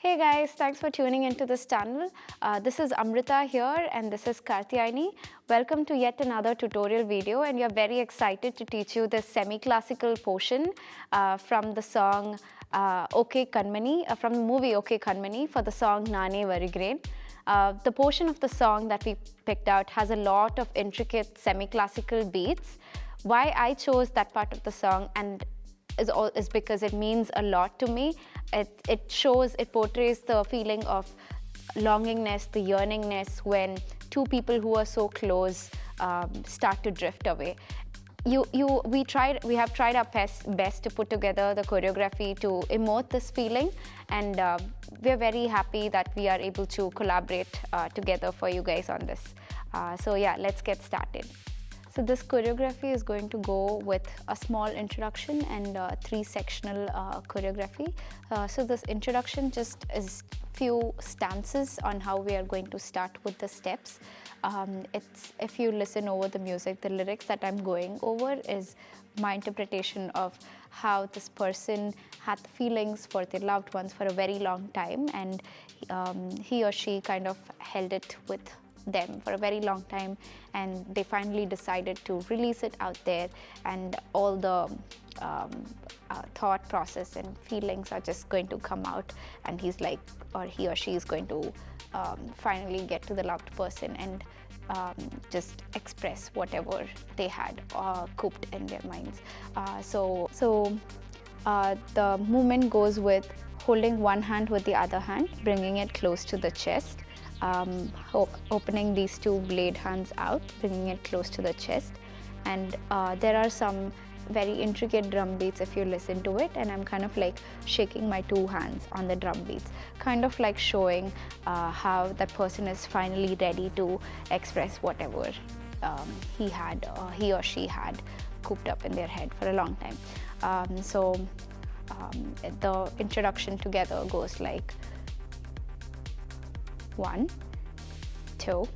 Hey guys, thanks for tuning into this channel. This is Amrita here and this is Karthiayani. Welcome to yet another tutorial video, and we are very excited to teach you this semi-classical portion from the song Okay Kanmani, from the movie Okay Kanmani for the song Naane, Varugiraen. The portion of the song that we picked out has a lot of intricate semi-classical beats. Why I chose that part of the song and is because it means a lot to me. It portrays the feeling of longingness, the yearningness when two people who are so close start to drift away. We have tried our best to put together the choreography to emote this feeling, and we're very happy that we are able to collaborate together for you guys on this. So yeah, let's get started. So this choreography is going to go with a small introduction and three-sectional choreography. So this introduction just is few stances on how we are going to start with the steps. If you listen over the music, the lyrics that I'm going over is my interpretation of how this person had feelings for their loved ones for a very long time, and he or she kind of held it with them for a very long time, and they finally decided to release it out there, and all the thought process and feelings are just going to come out, and he's like, or he or she is going to finally get to the loved person and just express whatever they had cooped in their minds. The movement goes with holding one hand with the other hand, bringing it close to the chest, opening these two blade hands out, bringing it close to the chest, and there are some very intricate drum beats if you listen to it, and I'm kind of like shaking my two hands on the drum beats, kind of like showing how that person is finally ready to express whatever he or she had cooped up in their head for a long time. The introduction together goes like 1, 2,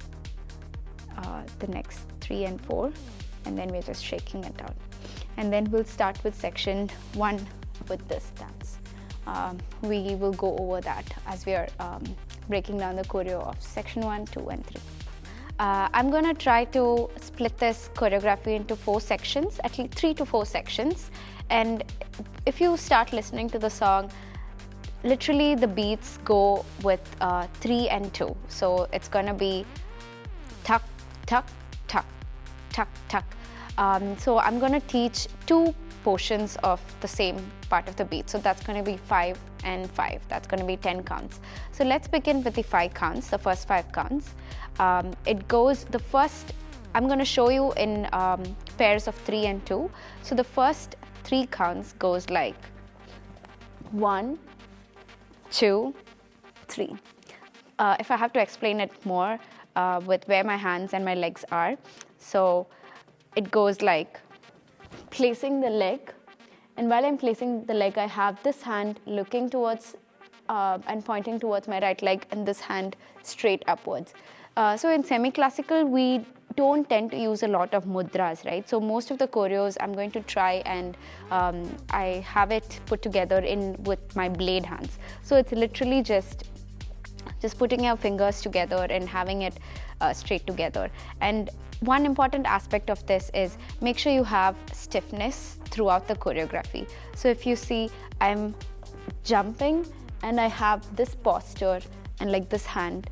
the next 3 and 4, and then we're just shaking it out. And then we'll start with section 1 with this dance. We will go over that as we are breaking down the choreo of section 1, 2 and 3. I'm going to try to split this choreography into 4 sections, at least 3 to 4 sections. And if you start listening to the song, literally the beats go with 3 and 2. So it's going to be tuck, tuck, tuck, tuck, tuck. So I'm going to teach 2 portions of the same part of the beat. So that's going to be 5 and 5. That's going to be 10 counts. So let's begin with the 5 counts, the first 5 counts. It goes, the first, I'm going to show you in pairs of 3 and 2. So the first 3 counts goes like 1, 2, 3. If I have to explain it more with where my hands and my legs are, so it goes like placing the leg, and while I'm placing the leg, I have this hand looking towards and pointing towards my right leg, and this hand straight upwards. So in semi-classical, we don't tend to use a lot of mudras, right? So most of the choreos I'm going to try and I have it put together with my blade hands. So it's literally just putting your fingers together and having it straight together. And one important aspect of this is make sure you have stiffness throughout the choreography. So if you see, I'm jumping and I have this posture and like this hand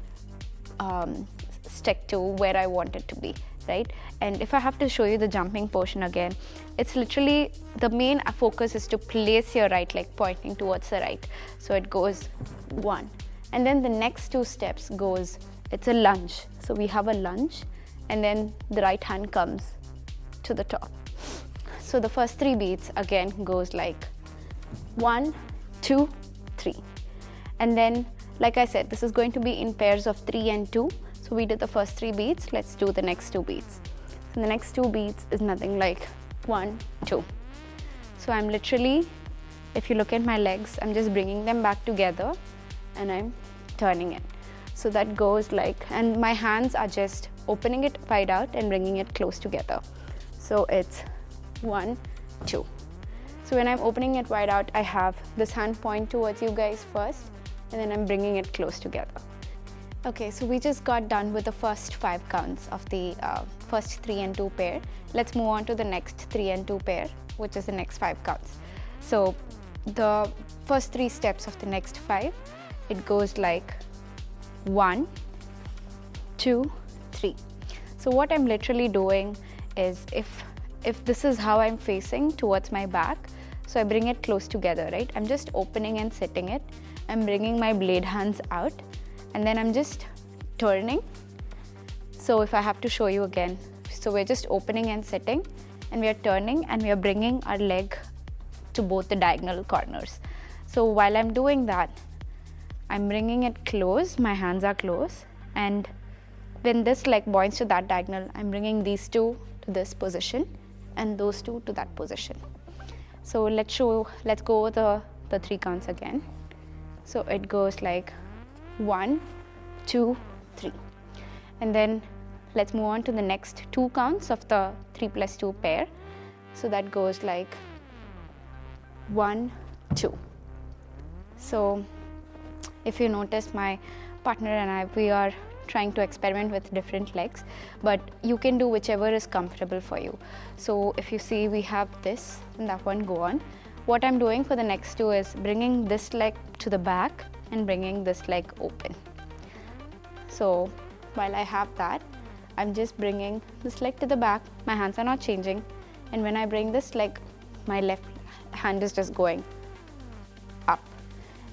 stick to where I want it to be, right? And if I have to show you the jumping portion again, it's literally the main focus is to place your right leg pointing towards the right. So it goes 1, and then the next 2 steps goes, it's a lunge. So we have a lunge, and then the right hand comes to the top. So the first 3 beats again goes like 1, 2, 3. And then, like I said, this is going to be in pairs of 3 and 2. So we did the first 3 beats, let's do the next 2 beats. So the next 2 beats is nothing like 1, 2. So I'm literally, if you look at my legs, I'm just bringing them back together and I'm turning it. So that goes like, and my hands are just opening it wide out and bringing it close together. So it's 1, 2. So when I'm opening it wide out, I have this hand point towards you guys first, and then I'm bringing it close together. Okay, so we just got done with the first 5 counts of the first 3 and 2 pair. Let's move on to the next 3 and 2 pair, which is the next 5 counts. So the first 3 steps of the next 5, it goes like 1, 2, 3. So what I'm literally doing is, if this is how I'm facing towards my back, so I bring it close together, right? I'm just opening and setting it. I'm bringing my blade hands out, and then I'm just turning. So if I have to show you again, so we're just opening and setting, and we are turning, and we are bringing our leg to both the diagonal corners. So while I'm doing that, I'm bringing it close, my hands are close, and when this leg points to that diagonal, I'm bringing these 2 to this position and those 2 to that position. So let's go over the 3 counts again. So it goes like 1, 2, 3. And then let's move on to the next 2 counts of the 3 plus 2 pair. So that goes like 1, 2. So if you notice, my partner and I, we are trying to experiment with different legs, but you can do whichever is comfortable for you. So if you see, we have this and that one go on. What I'm doing for the next 2 is bringing this leg to the back and bringing this leg open. So while I have that, I'm just bringing this leg to the back, my hands are not changing, and when I bring this leg, my left hand is just going up.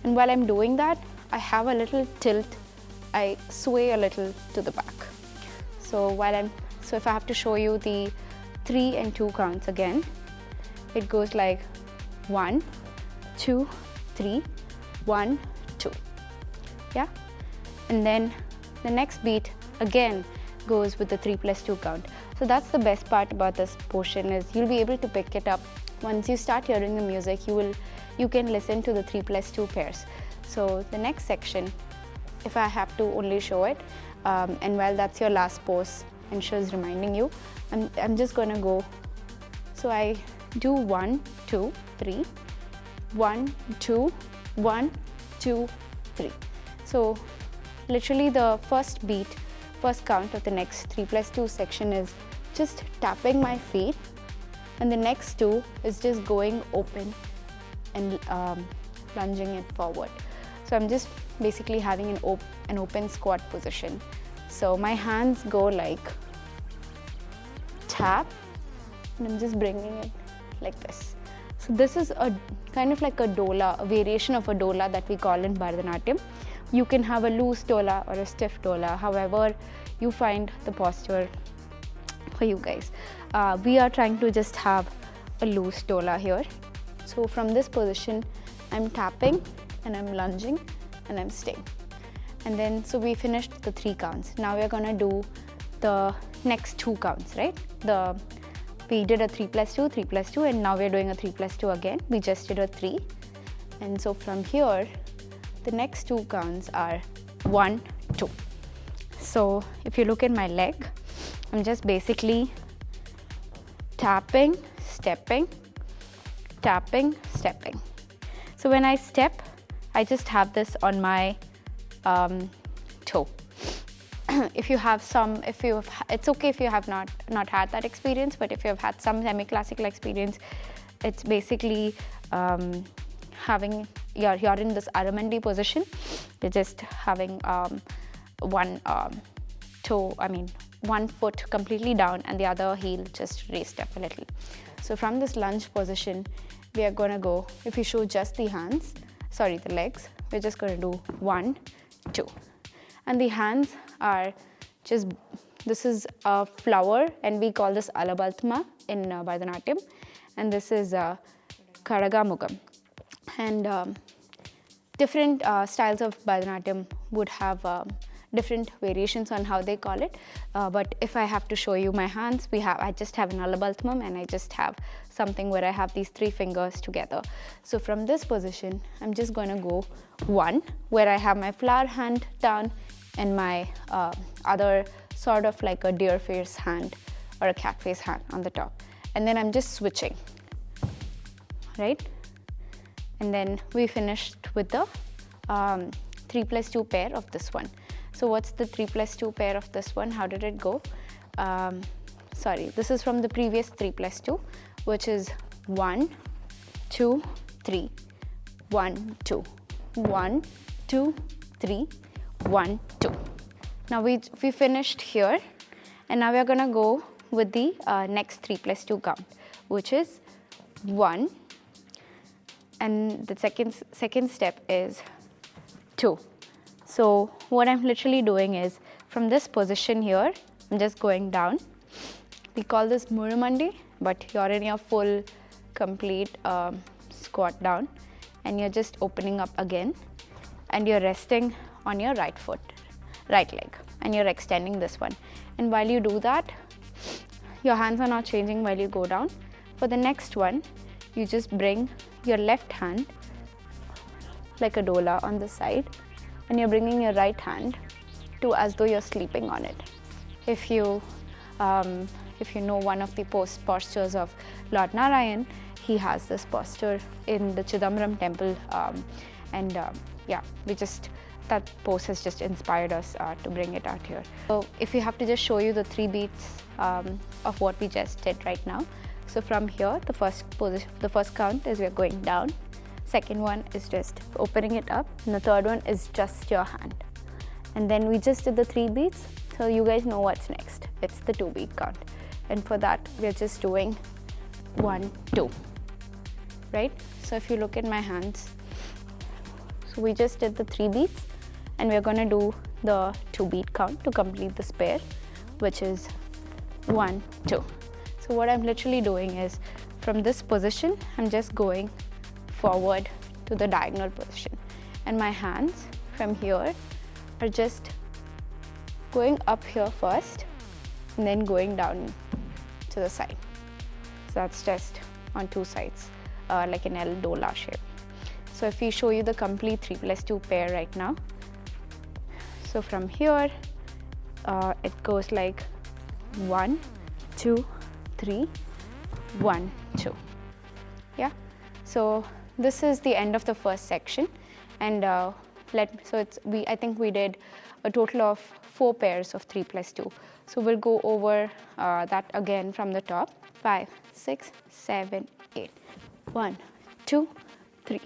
And while I'm doing that, I have a little tilt, I sway a little to the back. So if I have to show you the 3 and 2 counts again, it goes like 1, 2, 3, 1, 2. Yeah? And then the next beat again goes with the 3 plus 2 count. So that's the best part about this portion, is you'll be able to pick it up. Once you start hearing the music, you can listen to the 3 plus 2 pairs. So the next section, if I have to only show it, and while that's your last pose and she's reminding you, I'm just gonna go. So I do 1, 2, 3, 1, 2, 1, 2, 3. So literally the first beat, first count of the next 3 plus 2 section is just tapping my feet, and the next 2 is just going open and plunging it forward. So I'm just basically having an open squat position. So my hands go like tap, and I'm just bringing it like this. So this is a kind of like a dola, a variation of a dola that we call in Bharatanatyam. You can have a loose dola or a stiff dola, however you find the posture for you guys. We are trying to just have a loose dola here. So from this position, I'm tapping and I'm lunging and I'm staying. And then, so we finished the 3 counts. Now we're gonna do the next 2 counts, right? We did a 3 plus 2, 3 plus 2, and now we're doing a 3 plus 2 again. We just did a 3. And so from here, the next 2 counts are 1, 2. So if you look at my leg, I'm just basically tapping, stepping, tapping, stepping. So when I step, I just have this on my toe. If you have it's okay if you have not had that experience, but if you have had some semi-classical experience, it's basically having you're in this Aramandi position. You're just having one foot completely down and the other heel just raised up a little. So from this lunge position, we are going to go, if you show just the legs, we're just going to do 1, 2. And the hands are just, this is a flower and we call this Alabalthma in Bharatanatyam, and this is Karagamukam. And different styles of Bharatanatyam would have different variations on how they call it, but if I have to show you my hands, I just have an Alabalthmam and I just have something where I have these 3 fingers together. So from this position, I'm just going to go 1, where I have my flower hand down and my other sort of like a deer face hand or a cat face hand on the top. And then I'm just switching, right? And then we finished with the 3 plus 2 pair of this one. So what's the 3 plus 2 pair of this one? How did it go? Sorry, this is from the previous 3 plus 2, which is 1, 2, 3, 1, 2, 1, 2, 3, 1, 2. Now we finished here, and now we're gonna go with the next 3 plus 2 count, which is 1, and the second step is 2. So what I'm literally doing is, from this position here, I'm just going down. We call this Murumandi, but you're in your full, complete squat down, and you're just opening up again, and you're resting on your right foot, right leg, and you're extending this one. And while you do that, your hands are not changing while you go down. For the next one, you just bring your left hand like a dola on the side, and you're bringing your right hand to as though you're sleeping on it. If you know one of the postures of Lord Narayan, he has this posture in the Chidambaram temple, yeah, that pose has just inspired us to bring it out here. So if we have to just show you the 3 beats of what we just did right now. So from here, the first count is we're going down. Second one is just opening it up, and the third one is just your hand. And then we just did the 3 beats, so you guys know what's next. It's the 2 beat count. And for that, we're just doing 1, 2, right? So if you look at my hands, so we just did the 3 beats, and we're gonna do the 2 beat count to complete this pair, which is 1, 2. So what I'm literally doing is, from this position, I'm just going forward to the diagonal position, and my hands from here are just going up here first, and then going down to the side. So that's just on 2 sides, like an L dola shape. So if we show you the complete 3 plus 2 pair right now, so from here, it goes like 1, 2, 3, 1, 2. Yeah. So this is the end of the first section, and I think we did a total of 4 pairs of 3 plus 2. So we'll go over that again from the top. 5, 6, 7, 8. 1, 2, 3.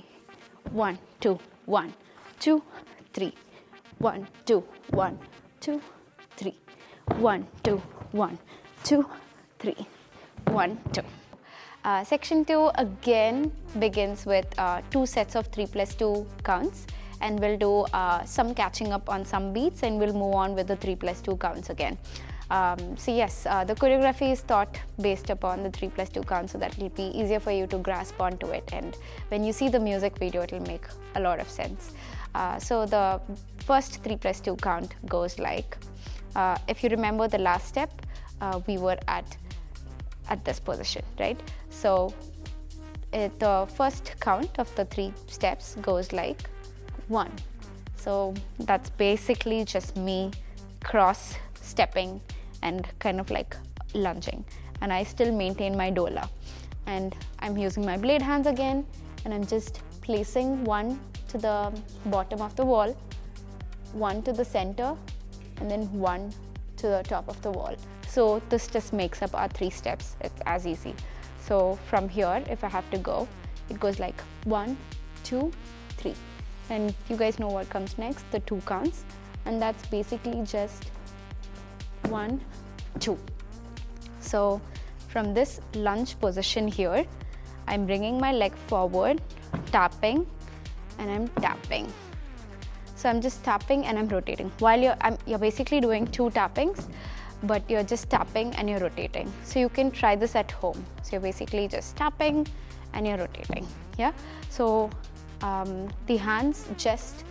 1, 2, 1, 2, 3. 1, 2, 1, 2, 3. 1, 2, 1, 2, 3. 1, 2. Section 2 again begins with 2 sets of 3 plus 2 counts, and we'll do some catching up on some beats, and we'll move on with the 3 plus 2 counts again. So yes, the choreography is thought based upon the 3 plus 2 counts, so that it'll be easier for you to grasp onto it, and when you see the music video, it'll make a lot of sense. So the first 3 plus 2 count goes like, if you remember the last step, we were at this position, right? So the first count of the 3 steps goes like 1. So that's basically just me cross stepping and kind of like lunging, and I still maintain my dola, and I'm using my blade hands again, and I'm just placing 1 to the bottom of the wall, 1 to the center, and then 1 to the top of the wall. So this just makes up our 3 steps. It's as easy. So from here, if I have to go, it goes like 1, 2, 3. And you guys know what comes next, the 2 counts. And that's basically just 1, 2. So from this lunge position here, I'm bringing my leg forward, tapping, and I'm tapping. So I'm just tapping and I'm rotating. While you're basically doing 2 tappings, but you're just tapping and you're rotating. So you can try this at home. So you're basically just tapping and you're rotating. Yeah. So the hands, just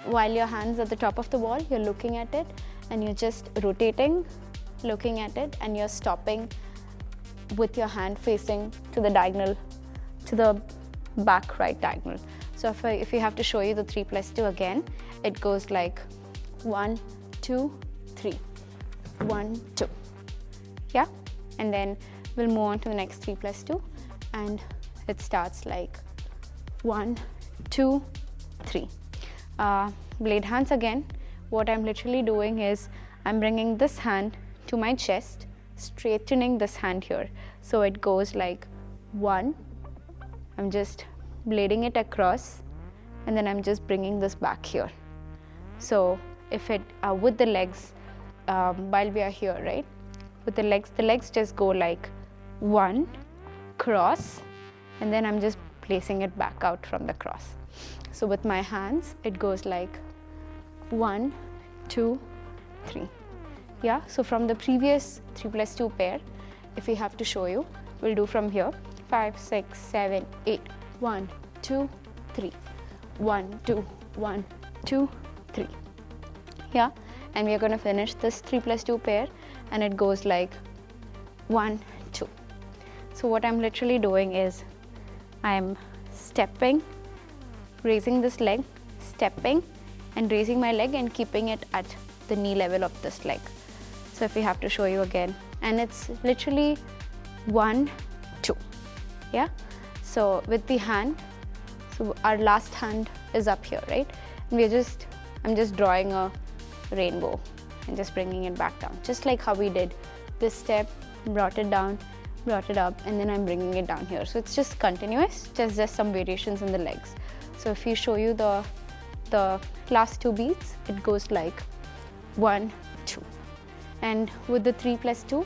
while your hands at the top of the wall, you're looking at it and you're just rotating, looking at it, and you're stopping with your hand facing to the diagonal, to the back right diagonal. So if you have to show you the 3 plus 2 again, it goes like 1, 2, 3, 1, 2. Yeah, and then we'll move on to the next 3 plus 2, and it starts like 1, 2, 3. blade hands again, what I'm literally doing is I'm bringing this hand to my chest, straightening this hand here. So it goes like 1, I'm just blading it across, and then I'm just bringing this back here. So if it, with the legs, while we are here, right, with the legs just go like 1, cross, and then I'm just placing it back out from the cross. So with my hands, it goes like 1, 2, 3. Yeah, so from the previous 3+2 pair, if we have to show you, we'll do from here 5, 6, 7, 8, 1, 2, 3, 1, 2, 1, 2, 3. Yeah, and we are going to finish this 3+2 pair, and it goes like 1, 2. So what I'm literally doing is I'm stepping, raising this leg, stepping and raising my leg and keeping it at the knee level of this leg. So if we have to show you again, and it's literally 1, 2. Yeah, so with the hand, so our last hand is up here, right, and I'm just drawing a rainbow and just bringing it back down, just like how we did this step, brought it down, brought it up, and then I'm bringing it down here. So it's just continuous, just some variations in the legs. So if you show you the last 2 beats, it goes like 1, 2. And with the 3+2,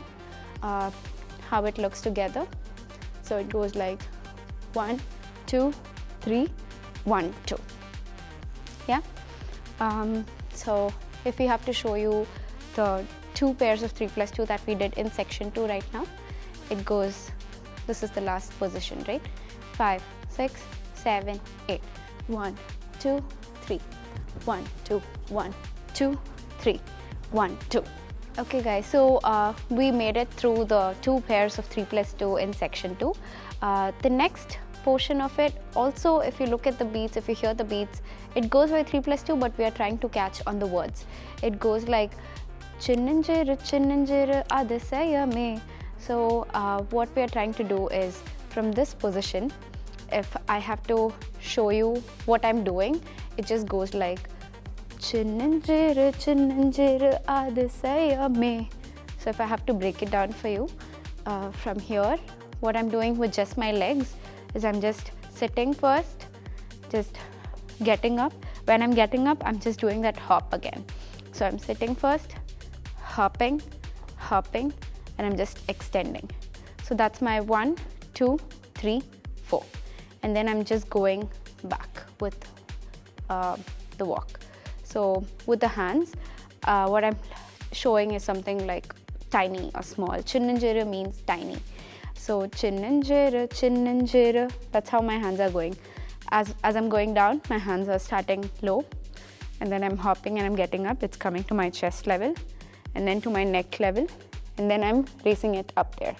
how it looks together, so it goes like 1, 2, 3, 1, 2. Yeah. So if we have to show you the 2 pairs of 3+2 that we did in section 2 right now, it goes, this is the last position, right? 5, 6, 7, 8, 1, 2, 3, 1, 2, 1, 2, 3, 1, 2. Okay guys, so we made it through the 2 pairs of 3+2 in section 2. The next portion of it, also if you look at the beats, if you hear the beats, it goes by 3+2, but we are trying to catch on the words. It goes like chinnanjira chinnanjira adisayame. So what we are trying to do is, from this position, if I have to show you what I'm doing, it just goes like chinnanjira chinnanjira adisayame. So if I have to break it down for you, from here, what I'm doing with just my legs is I'm just sitting first, just getting up. When I'm getting up, I'm just doing that hop again. So I'm sitting first, hopping, hopping, and I'm just extending. So that's my 1, 2, 3, 4. And then I'm just going back with the walk. So with the hands, what I'm showing is something like tiny or small. Chinnanjira means tiny. So chinnanjira, chinnanjira, that's how my hands are going. As I'm going down, my hands are starting low, and then I'm hopping and I'm getting up. It's coming to my chest level, and then to my neck level, and then I'm raising it up there.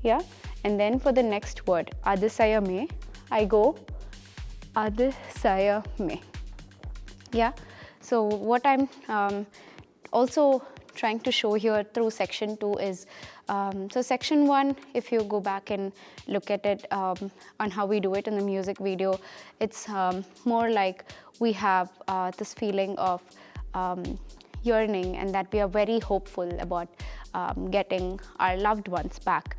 Yeah, and then for the next word, adisayame, I go adisayame. Yeah, so what I'm also trying to show here through section 2 is, so section 1, if you go back and look at it on how we do it in the music video, it's more like we have this feeling of yearning, and that we are very hopeful about getting our loved ones back.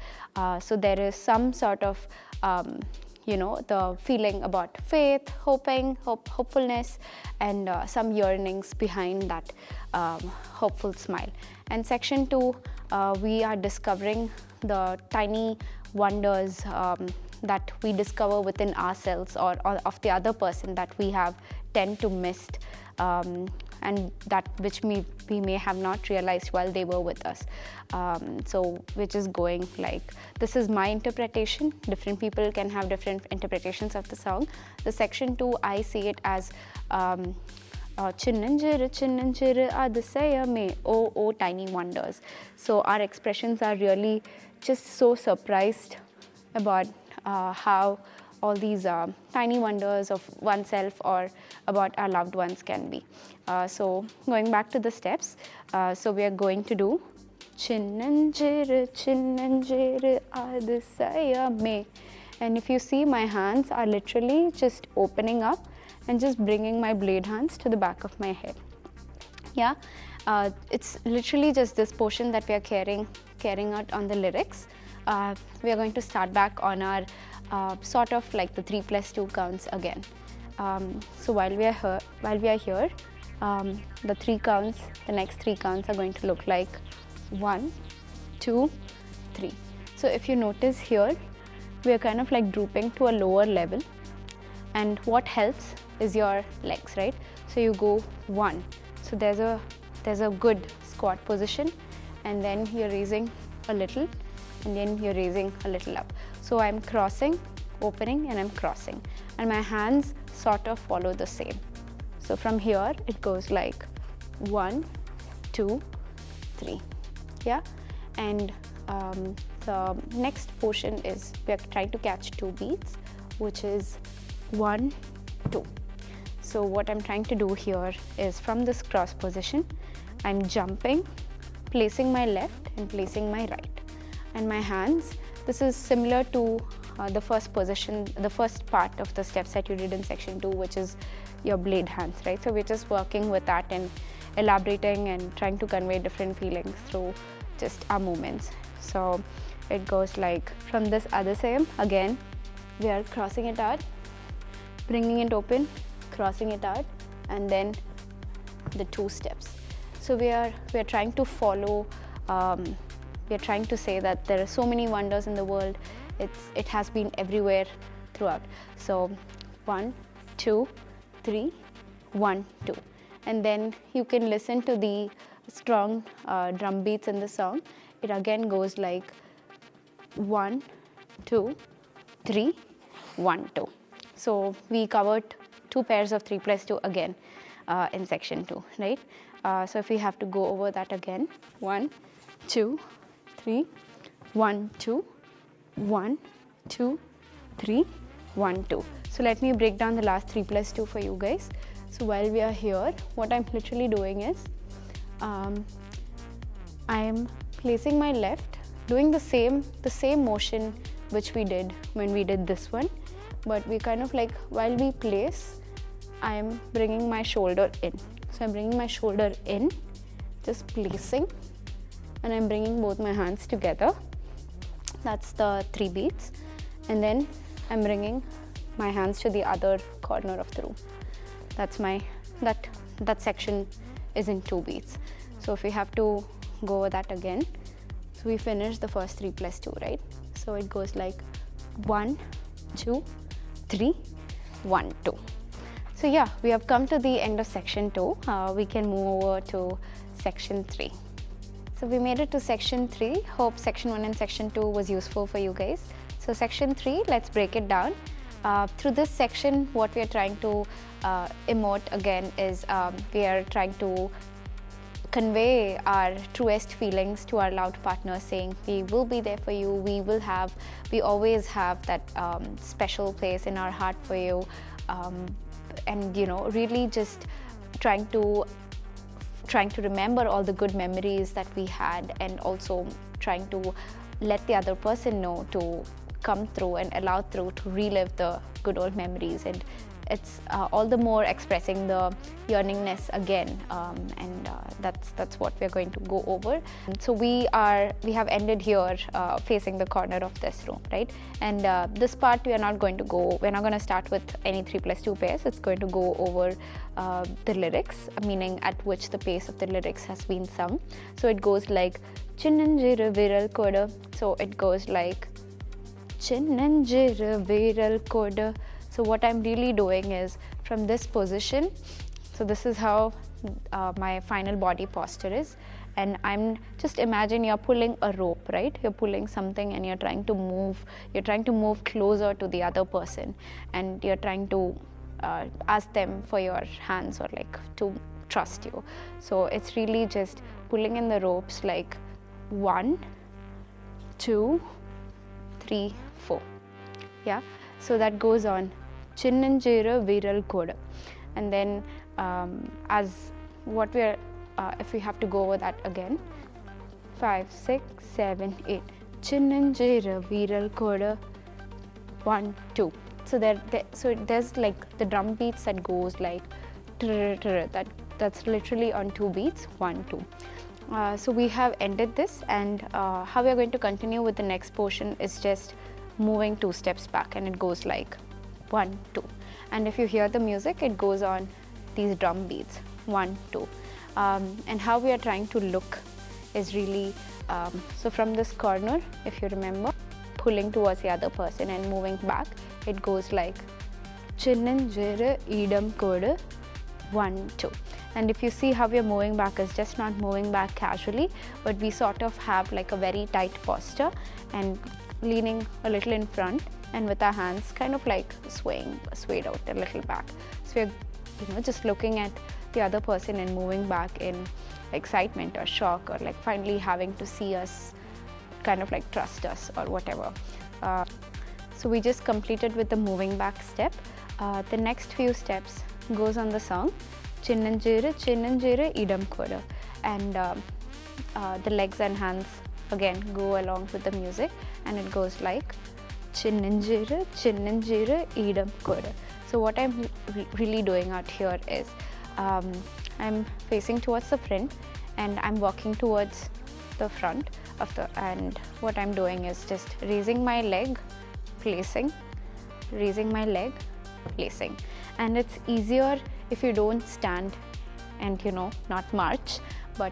So there is some sort of the feeling about faith, hopefulness, and some yearnings behind that hopeful smile. And section 2, we are discovering the tiny wonders that we discover within ourselves or of the other person that we have tend to miss, and that which we may have not realized while they were with us. So which is going like, this is my interpretation. Different people can have different interpretations of the song. The section 2, I see it as chinnanjira chinnanjira adisayame, oh tiny wonders. So our expressions are really just so surprised about how all these tiny wonders of oneself or about our loved ones can be. So going back to the steps, so we are going to do chinnanjira chinnanjira adisayame, and if you see, my hands are literally just opening up and just bringing my blade hands to the back of my head. Yeah, it's literally just this portion that we are carrying out on the lyrics. We are going to start back on our sort of like the 3+2 counts again. So while we are here, the next three counts are going to look like 1, 2, 3. So if you notice here, we are kind of like drooping to a lower level, and what helps is your legs, right? So you go 1. So there's a good squat position, and then you're raising a little, and then you're raising a little up. So I'm crossing, opening, and I'm crossing, and my hands sort of follow the same. So from here it goes like 1, 2, 3. Yeah, and the next portion is we are trying to catch 2 beats, which is 1, 2. So what I'm trying to do here is from this cross position, I'm jumping, placing my left and placing my right, and my hands, this is similar to the first position, the first part of the steps that you did in section 2, which is your blade hands, right? So we're just working with that and elaborating and trying to convey different feelings through just our movements. So it goes like from this other side, again we are crossing it out, bringing it open, crossing it out, and then the 2 steps. So we are trying to follow, we are trying to say that there are so many wonders in the world. It has been everywhere throughout. So 1, 2, 3, 1, 2, and then you can listen to the strong drum beats in the song. It again goes like 1, 2, 3, 1, 2. So we covered 2 pairs of 3+2 again in section 2, right? So if we have to go over that again, 1, 2, 3, 1, 2, 1, 2, 3, 1, 2. So let me break down the last 3+2 for you guys. So while we are here, what I'm literally doing is I'm placing my left, doing the same motion which we did when we did this one, but we kind of like, while we place, I'm bringing my shoulder in. So I'm bringing my shoulder in, just placing, and I'm bringing both my hands together. That's the 3 beats, and then I'm bringing my hands to the other corner of the room. That's my that section is in 2 beats. So if we have to go over that again, so we finished the first 3+2, right? So it goes like 1, 2, 3, 1, 2. So yeah, we have come to the end of section 2. We can move over to section 3. So we made it to section 3. Hope section 1 and section 2 was useful for you guys. So section 3, let's break it down. Through this section, what we are trying to emote again is we are trying to convey our truest feelings to our loved partner, saying we will be there for you, we always have that special place in our heart for you, and you know, really just trying to remember all the good memories that we had, and also trying to let the other person know to come through and allow through to relive the good old memories. And it's all the more expressing the yearningness again, and that's what we're going to go over. And so we have ended here facing the corner of this room, right? And this part we're not going to start with any 3+2 pairs. It's going to go over the lyrics, meaning at which the pace of the lyrics has been sung. So it goes like Chinnanjira Viral Koda. So it goes like Chinnanjira Viral Koda. So what I'm really doing is from this position, so this is how my final body posture is, and I'm just imagine you're pulling a rope, right? You're pulling something and you're trying to move closer to the other person, and you're trying to ask them for your hands, or like to trust you. So it's really just pulling in the ropes like 1, 2, 3, 4. Yeah, so that goes on Chinnanjira Viral Koda. And then as what we are, if we have to go over that again, 5, 6, 7, 8. Chinnanjira Viral Koda. 1, 2, So there's like the drum beats that goes like that's literally on 2 beats, 1, 2. So we have ended this, and how we are going to continue with the next portion is just moving 2 steps back, and it goes like 1, 2. And if you hear the music, it goes on these drum beats, 1, 2. And how we are trying to look is really, so from this corner, if you remember, pulling towards the other person and moving back, it goes like Chinnanjira Idam Kodu 1, 2. And if you see how we are moving back, is just not moving back casually, but we sort of have like a very tight posture and leaning a little in front, and with our hands kind of like swayed out a little back. So we're just looking at the other person and moving back in excitement or shock, or like finally having to see us kind of like trust us or whatever. So we just completed with the moving back step. The next few steps goes on the song Chinnanjira Chinnanjira Idam Kodu, and the legs and hands again go along with the music, and it goes like Chinnanjira Chinnanjira Idam Kodu. So what I'm really doing out here is I'm facing towards the front, and I'm walking towards the front of and what I'm doing is just raising my leg, placing, raising my leg, placing. And it's easier if you don't stand and not march, but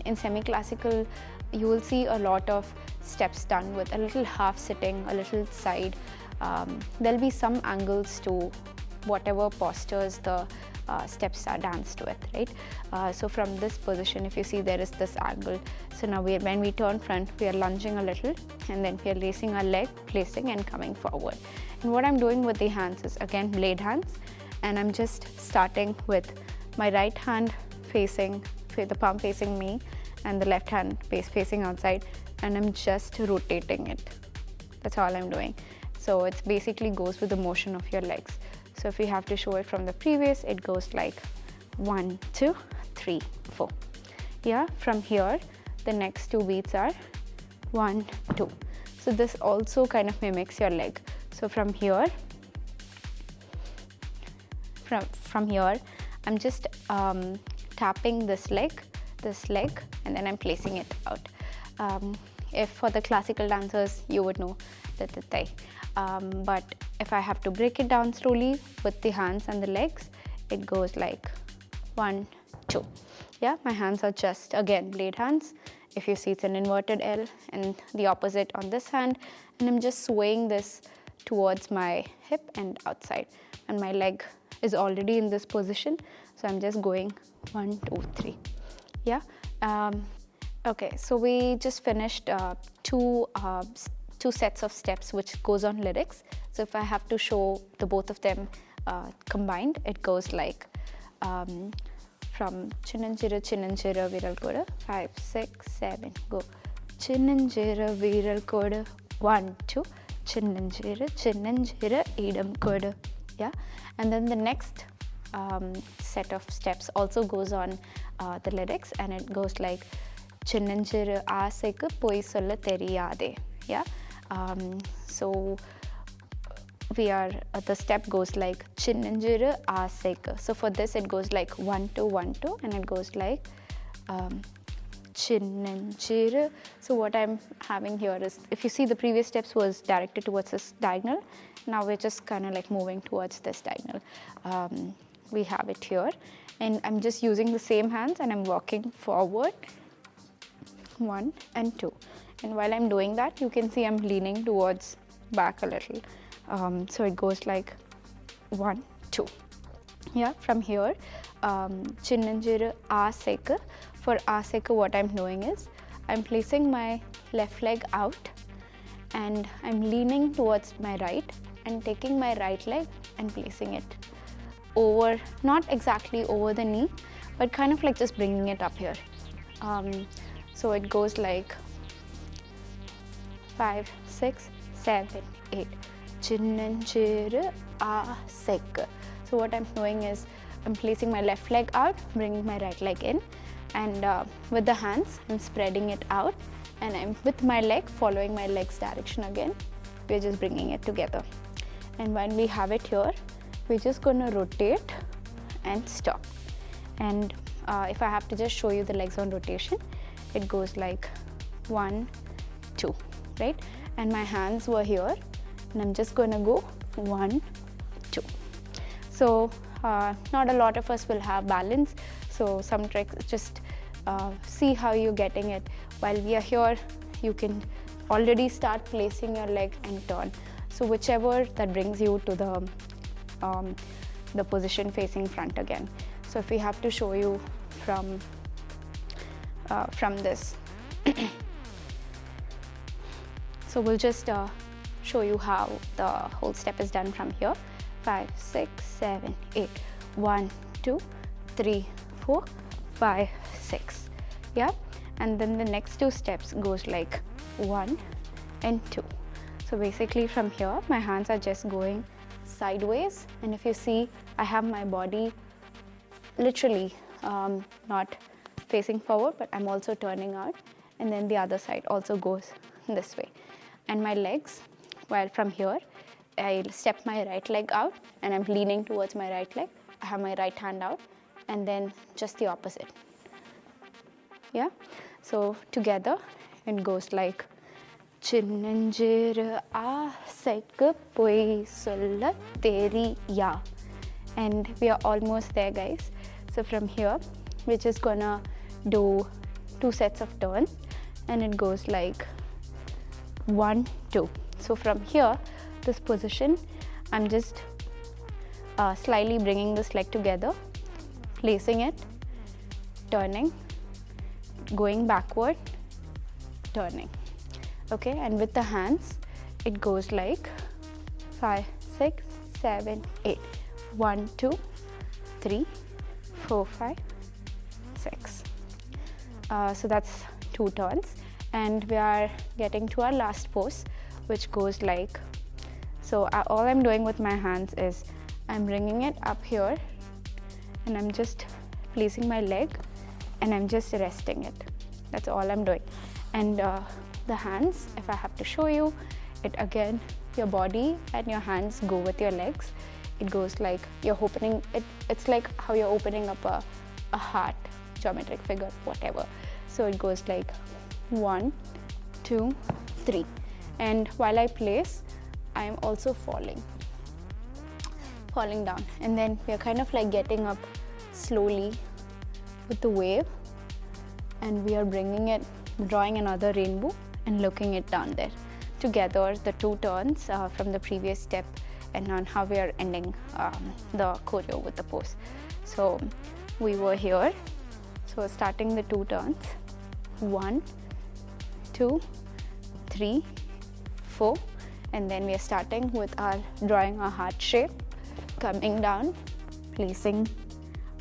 in semi-classical you will see a lot of steps done with a little half sitting, a little side. There'll be some angles to whatever postures the steps are danced with, right? So from this position, if you see, there is this angle. So now when we turn front, we are lunging a little, and then we are raising our leg, placing and coming forward. And what I'm doing with the hands is again blade hands, and I'm just starting with my right hand facing, the palm facing me, and the left hand facing outside, and I'm just rotating it. That's all I'm doing. So it basically goes with the motion of your legs. So if we have to show it from the previous, it goes like 1, 2, 3, 4. Yeah, from here, the next 2 beats are 1, 2. So this also kind of mimics your leg. So from here, from here, I'm just tapping this leg, and then I'm placing it out. If for the classical dancers, you would know that the thigh. But if I have to break it down slowly with the hands and the legs, it goes like 1, 2. Yeah, my hands are just again blade hands. If you see, it's an inverted L, and the opposite on this hand, and I'm just swaying this towards my hip and outside, and my leg is already in this position, so I'm just going 1, 2, 3. Yeah. Okay, so we just finished two sets of steps which goes on lyrics. So if I have to show the both of them combined, it goes like from Chinnanjira Chinnanjira Viral Kodu, 5, 6, 7, go. Chinnanjira Viral Kodu, 1, 2, Chinnanjira Chinnanjira Idam Kodu. Yeah, and then the next set of steps also goes on the lyrics, and it goes like Chinnanjira Aasaiku Poi Solla Theriyade. Yeah. So we are the step goes like Chinnanjira Aasaiku. So for this it goes like 1, 2, 1, 2, and it goes like Chinnanjira. So what I'm having here is, if you see, the previous steps was directed towards this diagonal. Now we're just kind of like moving towards this diagonal. We have it here, and I'm just using the same hands, and I'm walking forward 1 and 2. And while I'm doing that, you can see I'm leaning towards back a little. So it goes like 1, 2. Yeah, from here, Chinnanjira Aasaiku. For Aasaiku, what I'm doing is, I'm placing my left leg out, and I'm leaning towards my right, and taking my right leg and placing it over, not exactly over the knee, but kind of like just bringing it up here. So it goes like 5, 6, 7, 8. Chinnanjira Aasaiku. So what I'm doing is, I'm placing my left leg out, bringing my right leg in, and with the hands, I'm spreading it out, and I'm with my leg, following my leg's direction again. We're just bringing it together. And when we have it here, we're just gonna rotate and stop. And if I have to just show you the legs on rotation, it goes like 1, 2, right? And my hands were here, and I'm just gonna go 1, 2. So not a lot of us will have balance, so some tricks, just see how you're getting it. While we are here, you can already start placing your leg and turn. So whichever that brings you to the position facing front again. So if we have to show you from this, so we'll just show you how the whole step is done from here. 5, 6, 7, 8. 1, 2, 3, 4, 5, 6. Yeah, and then the next 2 steps goes like 1 and 2. So basically from here, my hands are just going sideways, and if you see, I have my body literally not facing forward, but I'm also turning out, and then the other side also goes this way. And my legs, while from here, I'll step my right leg out, and I'm leaning towards my right leg. I have my right hand out, and then just the opposite. Yeah, so together it goes like Chinnanjir Asaikku poi solla theriya. And we are almost there, guys. So from here, we're just gonna do 2 sets of turns, and it goes like 1, 2. So from here, this position, I'm just slightly bringing this leg together, placing it, turning, going backward, turning. Okay, and with the hands, it goes like 5, 6, 7, 8. 1, 2, 3, 4, 5, 6. So that's 2 turns, and we are getting to our last pose, which goes like, so all I'm doing with my hands is I'm bringing it up here, and I'm just placing my leg, and I'm just resting it. That's all I'm doing. And the hands, if I have to show you it again, your body and your hands go with your legs. It goes like you're opening it. It's like how you're opening up a heart, geometric figure, whatever. So it goes like 1, 2, 3. And while I place, I am also falling down, and then we are kind of like getting up slowly with the wave, and we are bringing it, drawing another rainbow and looking it down there. Together, the 2 turns from the previous step, and on how we are ending the choreo with the pose. So we were here, so starting the 2 turns, 1, 2, 3, 4, and then we are starting with our drawing our heart shape, coming down, placing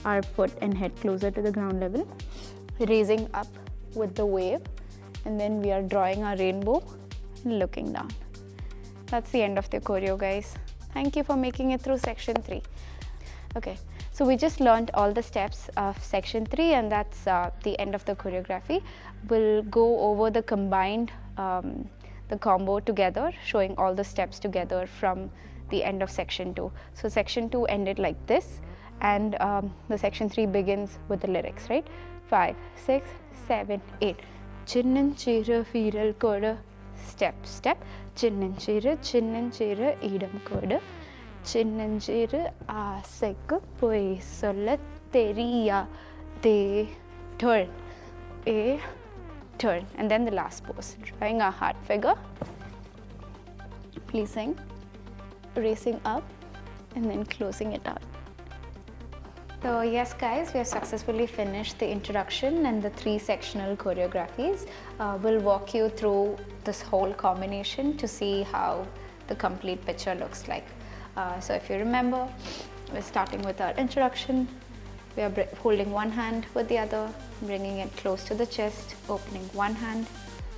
our foot and head closer to the ground level, raising up with the wave, and then we are drawing our rainbow, looking down. That's the end of the choreo, guys. Thank you for making it through section 3. Okay, so we just learned all the steps of section 3, and that's the end of the choreography. We'll go over the combined the combo together, showing all the steps together from the end of section 2. So section 2 ended like this, and the section 3 begins with the lyrics, right? 5, 6, 7, 8. Chinnanchira viral koda, step, step. Chinnanchira idam koda. Chinnanchira asaikku poi solla theriya. They turn. A turn. And then the last pose, drawing our heart figure, placing, racing up, and then closing it out. So yes, guys, we have successfully finished the introduction and the 3 sectional choreographies. We'll walk you through this whole combination to see how the complete picture looks like. So if you remember, we're starting with our introduction. We are holding one hand with the other, bringing it close to the chest, opening one hand,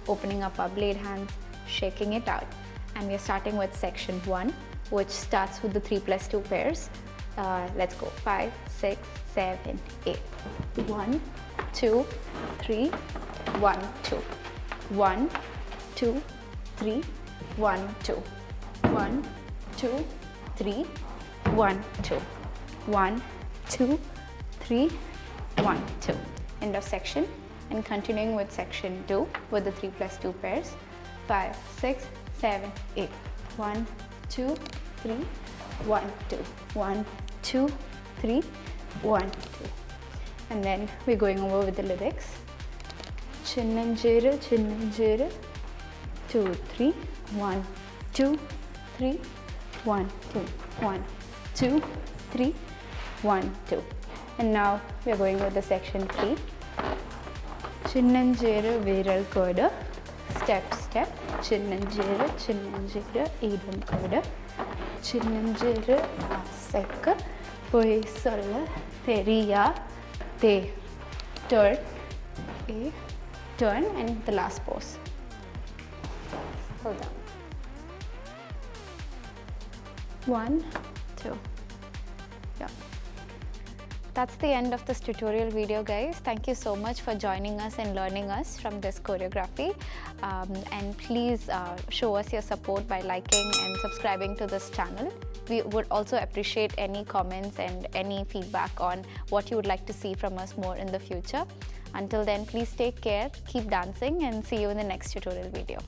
opening up our blade hands, shaking it out. And we are starting with section 1, which starts with the 3 plus 2 pairs. Let's go. 5, 6, 7, 8. 1, 2, 3, 1, 2. 1, 2, 3, 1, 2. 1, 2, 3, 1, 2. 1, 2, 3, 1, 2. End of section. And continuing with section 2 with the 3 plus 2 pairs. 5, 6, 7, 8. 1, 2, 3, 1, 2. 1, 2, 3, 1, 2. And then we're going over with the lyrics. Chinnanjira, chinnanjira, 2, 3, 1, 2, 3, 1, 2, 1, 2, 3, 1, 2. And now we're going with the section 3. Chinnanjira, viral koda, step, step. Chinnanjira, chinnanjira, idam koda. Chinnanjira, aseka, poi solla, theriya, te. Turn, a, turn, and the last pose. Hold on. 1, 2. Yeah. That's the end of this tutorial video, guys. Thank you so much for joining us and learning us from this choreography. And please show us your support by liking and subscribing to this channel. We would also appreciate any comments and any feedback on what you would like to see from us more in the future. Until then, please take care, keep dancing, and see you in the next tutorial video.